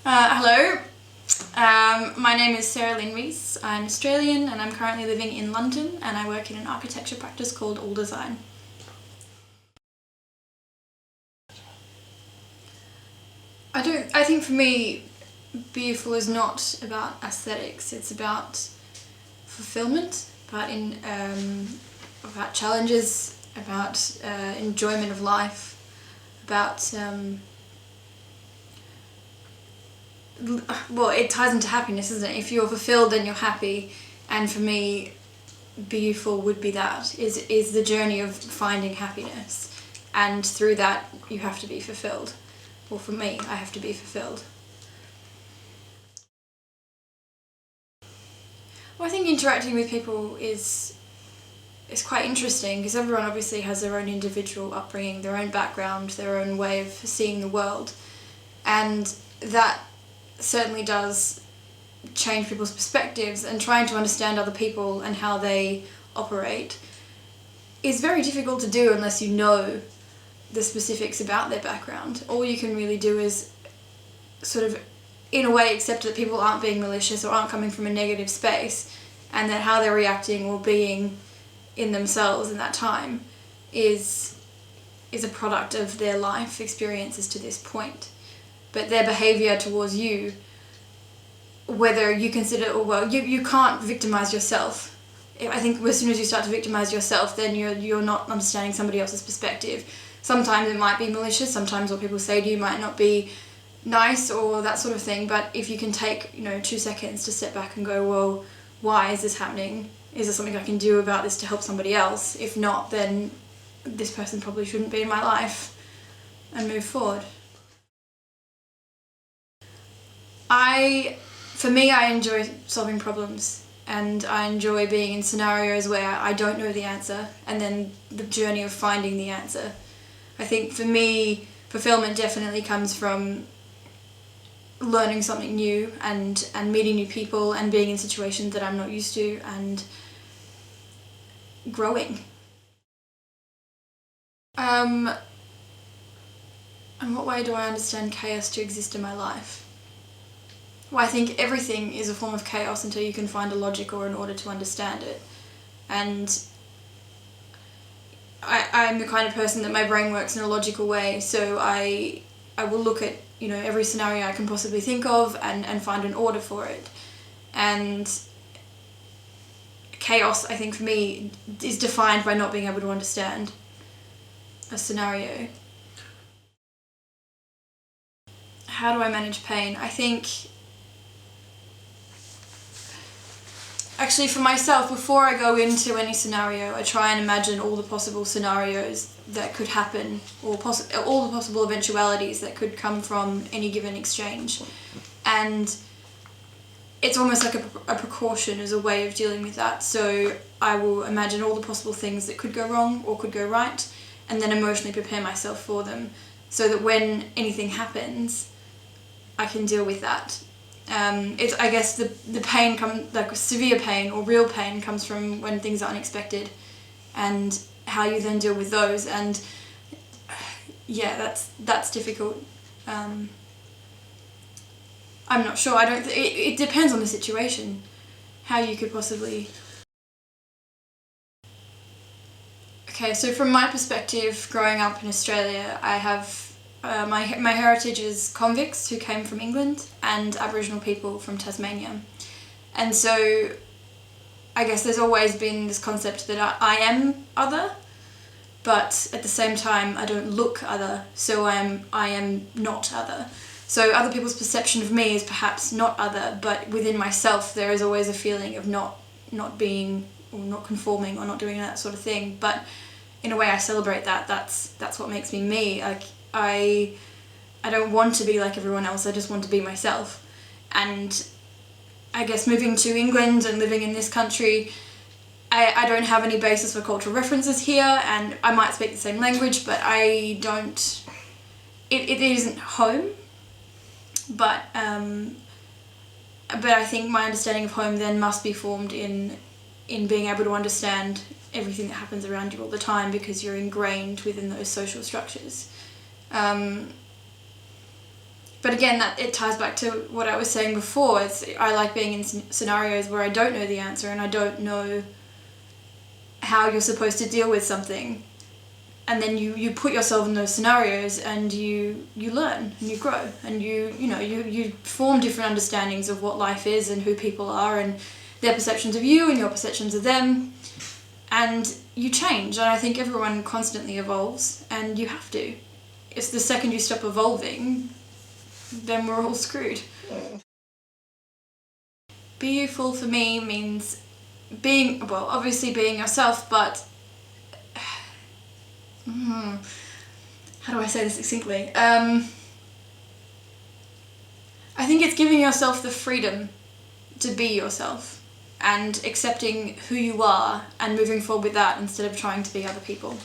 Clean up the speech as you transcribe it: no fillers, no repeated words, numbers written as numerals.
Hello, my name is Lynn Rees. I'm Australian and I'm currently living in London, and I work in an architecture practice called All Design. I think for me, beautiful is not about aesthetics, it's about fulfilment, about challenges, about enjoyment of life, about well, it ties into happiness, isn't it? If you're fulfilled, then you're happy. And for me, beautiful would be that, is the journey of finding happiness. And through that, you have to be fulfilled. Well, for me, I have to be fulfilled. Well, I think interacting with people is quite interesting, because everyone obviously has their own individual upbringing, their own background, their own way of seeing the world. And that certainly does change people's perspectives, and trying to understand other people and how they operate is very difficult to do unless you know the specifics about their background. All you can really do is sort of, in a way, accept that people aren't being malicious or aren't coming from a negative space, and that how they're reacting or being in themselves in that time is a product of their life experiences to this point. But their behaviour towards you, whether you consider, or well, you can't victimize yourself. I think as soon as you start to victimize yourself, then you're not understanding somebody else's perspective. Sometimes it might be malicious, sometimes what people say to you might not be nice or that sort of thing, but if you can take 2 seconds to step back and go, well, why is this happening? Is there something I can do about this to help somebody else? If not, then this person probably shouldn't be in my life, and move forward. For me, I enjoy solving problems, and I enjoy being in scenarios where I don't know the answer, and then the journey of finding the answer. I think for me, fulfillment definitely comes from learning something new and meeting new people and being in situations that I'm not used to and growing. In what way do I understand chaos to exist in my life? Well, I think everything is a form of chaos until you can find a logic or an order to understand it. And I'm the kind of person that my brain works in a logical way, so I will look at every scenario I can possibly think of and find an order for it. And chaos, I think for me, is defined by not being able to understand a scenario. How do I manage pain? I think, actually, for myself, before I go into any scenario, I try and imagine all the possible scenarios that could happen, or all the possible eventualities that could come from any given exchange. And it's almost like a precaution as a way of dealing with that. So I will imagine all the possible things that could go wrong or could go right, and then emotionally prepare myself for them, so that when anything happens, I can deal with that. I guess the pain like severe pain or real pain comes from when things are unexpected, and how you then deal with those. And yeah, that's difficult. I'm not sure. It depends on the situation, how you could possibly. Okay, so from my perspective, growing up in Australia, I have my heritage is convicts who came from England and Aboriginal people from Tasmania. And so I guess there's always been this concept that I am other, but at the same time I don't look other, so I am not other. So other people's perception of me is perhaps not other, but within myself there is always a feeling of not being, or not conforming, or not doing that sort of thing. But in a way I celebrate that. That's what makes me me. Like I don't want to be like everyone else, I just want to be myself. And I guess moving to England and living in this country, I don't have any basis for cultural references here, and I might speak the same language, but I don't, it isn't home. But I think my understanding of home then must be formed in being able to understand everything that happens around you all the time, because you're ingrained within those social structures. But But again, that it ties back to what I was saying before. I like being in scenarios where I don't know the answer and I don't know how you're supposed to deal with something. And then you put yourself in those scenarios and you learn and you grow and you form different understandings of what life is and who people are and their perceptions of you and your perceptions of them. And you change. And I think everyone constantly evolves, and you have to. It's the second you stop evolving, then we're all screwed. Be you full for me means obviously being yourself, but how do I say this succinctly? I think it's giving yourself the freedom to be yourself and accepting who you are and moving forward with that instead of trying to be other people.